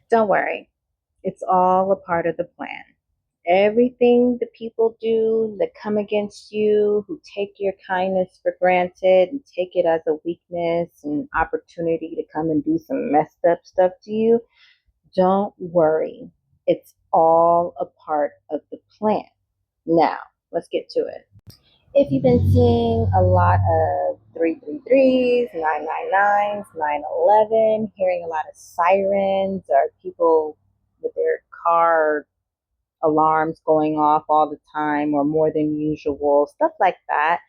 Don't worry, it's all a part of the plan. Everything the people do that come against you, who take your kindness for granted and take it as a weakness and opportunity to come and do some messed up stuff to you, don't worry. It's all a part of the plan. Now, let's get to it. If you've been seeing a lot of 333s, 999s, 911, hearing a lot of sirens or people with their car alarms going off all the time or more than usual, stuff like that.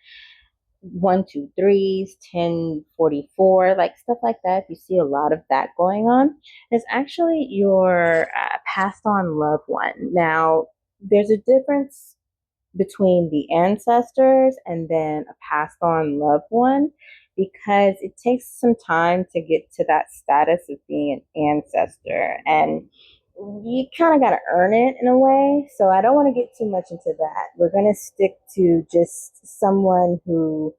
123s, 1044, like stuff like that. If you see a lot of that going on, it's actually your passed on loved one. Now, there's a difference between the ancestors and then a passed on loved one because it takes some time to get to that status of being an ancestor, and you kind of got to earn it in a way. So I don't want to get too much into that. We're going to stick to just someone who,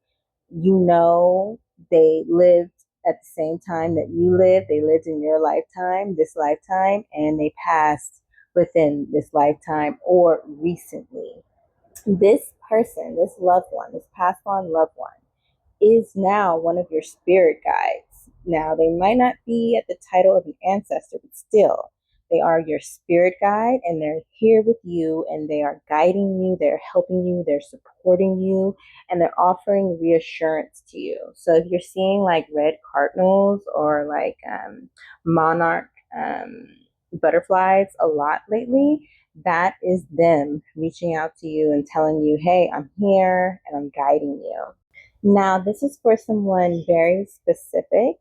you know, they lived at the same time that you lived. They lived in your lifetime, this lifetime, and they passed within this lifetime or recently. This person, this loved one, this passed on loved one, is now one of your spirit guides. Now, they might not be at the title of an ancestor, but still, they are your spirit guide and they're here with you and they are guiding you, they're helping you, they're supporting you, and they're offering reassurance to you. So if you're seeing like red cardinals or like monarch butterflies a lot lately, that is them reaching out to you and telling you, hey, I'm here and I'm guiding you. Now, this is for someone very specific.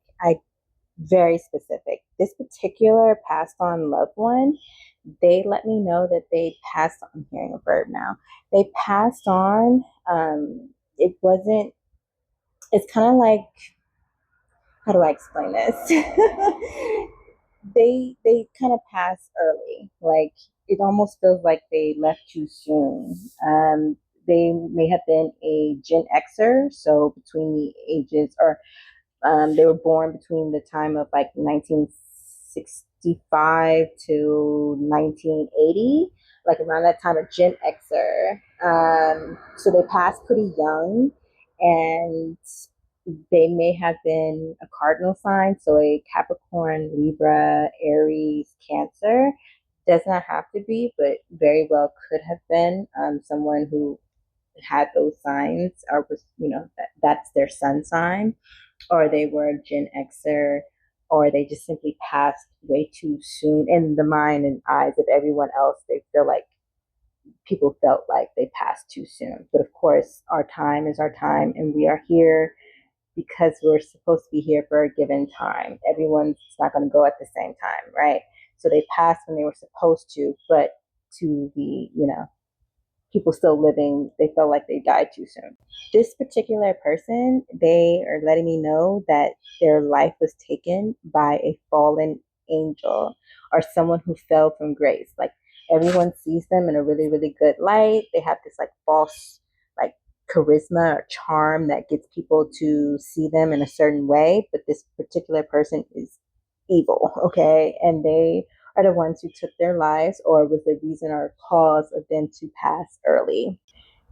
Very specific. This particular passed on loved one, they let me know that they passed on. I'm hearing a bird now. They passed on. It wasn't, it's kind of like, how do I explain this? they kind of passed early. Like it almost feels like they left too soon. They may have been a Gen Xer, so between the ages, or they were born between the time of like 1965 to 1980, like around that time, a Gen Xer. So they passed pretty young, and they may have been a cardinal sign, so a Capricorn, Libra, Aries, Cancer. Does not have to be, but very well could have been someone who had those signs, or was, that's their sun sign, or they were a Gen Xer, or they just simply passed way too soon in the mind and eyes of everyone else. They feel like people felt like they passed too soon. But of course, our time is our time, and we are here because we're supposed to be here for a given time. Everyone's not going to go at the same time, right? So they passed when they were supposed to, but to the, people still living, they felt like they died too soon. This particular person, they are letting me know that their life was taken by a fallen angel or someone who fell from grace. Like everyone sees them in a really, really good light. They have this like false, like charisma or charm that gets people to see them in a certain way. But this particular person is evil, okay? And they are the ones who took their lives or was the reason or cause of them to pass early.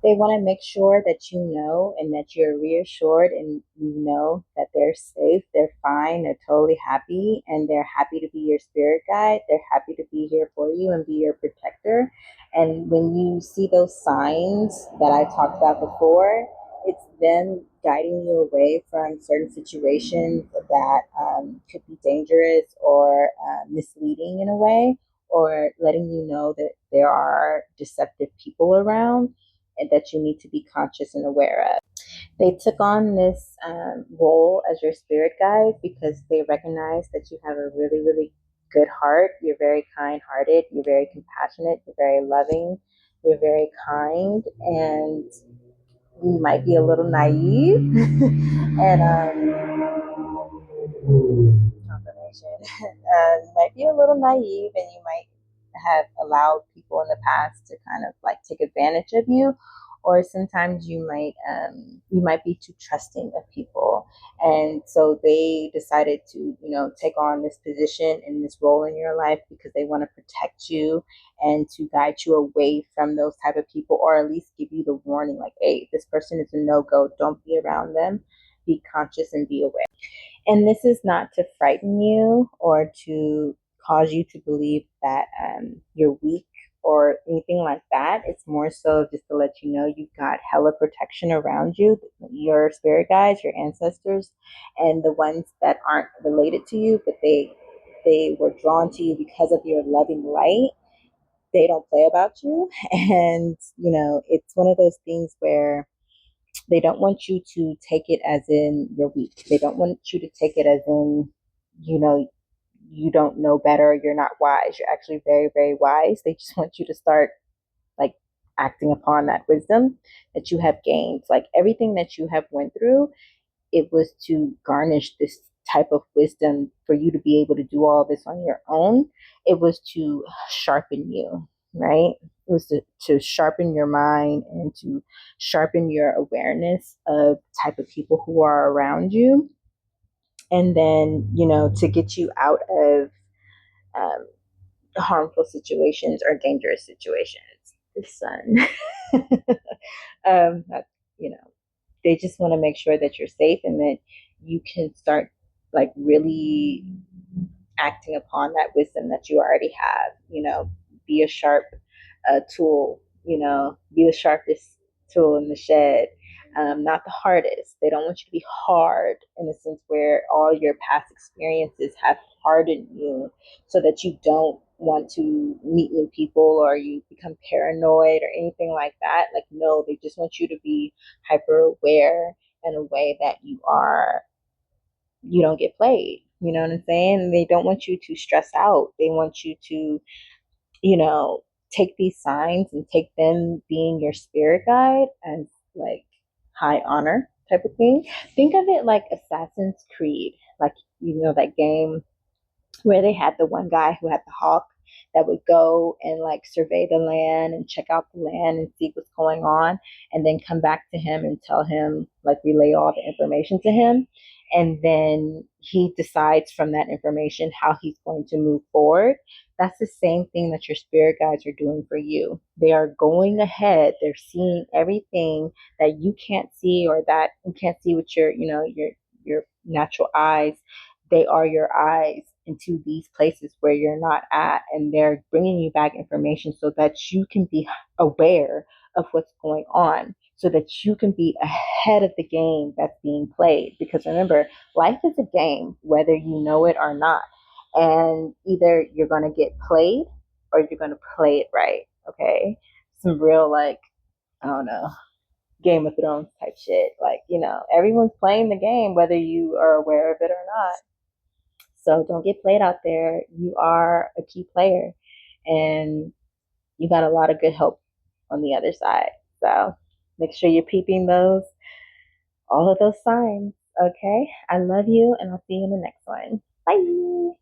They want to make sure that you know and that you're reassured and you know that they're safe, they're fine, they're totally happy, and they're happy to be your spirit guide. They're happy to be here for you and be your protector. And when you see those signs that I talked about before, it's them guiding you away from certain situations that could be dangerous or misleading in a way, or letting you know that there are deceptive people around and that you need to be conscious and aware of. They took on this role as your spirit guide because they recognize that you have a really, really good heart. You're very kind hearted, you're very compassionate, you're very loving, you're very kind, and you might be a little naive. And confirmation. You might be a little naive and you might have allowed people in the past to kind of like take advantage of you, or sometimes you might be too trusting of people, and so they decided to, take on this position and this role in your life because they want to protect you and to guide you away from those type of people, or at least give you the warning like, hey, this person is a no-go, don't be around them, be conscious and be aware. And this is not to frighten you or to cause you to believe that you're weak or anything like that. It's more so just to let you know you've got hella protection around you, your spirit guides, your ancestors, and the ones that aren't related to you, but they were drawn to you because of your loving light. They don't play about you. And, it's one of those things where they don't want you to take it as in you're weak. They don't want you to take it as in, you know, you don't know better, you're not wise. You're actually very, very wise. They just want you to start like acting upon that wisdom that you have gained. Like everything that you have went through, it was to garnish this type of wisdom for you to be able to do all this on your own. It was to sharpen you, right? It was to sharpen your mind and to sharpen your awareness of type of people who are around you. And then, to get you out of um, harmful situations or dangerous situations. The sun. That, they just want to make sure that you're safe and that you can start like really acting upon that wisdom that you already have. Be a sharp tool. Be the sharpest tool in the shed. Not the hardest. They don't want you to be hard in the sense where all your past experiences have hardened you so that you don't want to meet new people or you become paranoid or anything like that. Like, no, they just want you to be hyper aware in a way that you don't get played. You know what I'm saying? They don't want you to stress out. They want you to, you know, take these signs and take them being your spirit guide as like high honor type of thing. Think of it like Assassin's Creed, like, that game where they had the one guy who had the hawk that would go and like survey the land and check out the land and see what's going on and then come back to him and tell him, like, relay all the information to him, and then he decides from that information how he's going to move forward. That's the same thing that your spirit guides are doing for you. They are going ahead, they're seeing everything that you can't see or that you can't see with your natural eyes. They are your eyes into these places where you're not at, and they're bringing you back information so that you can be aware of what's going on, so that you can be ahead of the game that's being played. Because remember, life is a game, whether you know it or not, and either you're going to get played or you're going to play it right. Okay, some real, like, I don't know, Game of Thrones type shit. Like, everyone's playing the game whether you are aware of it or not. So don't get played out there. You are a key player and you got a lot of good help on the other side. So make sure you're peeping all of those signs. Okay. I love you and I'll see you in the next one. Bye.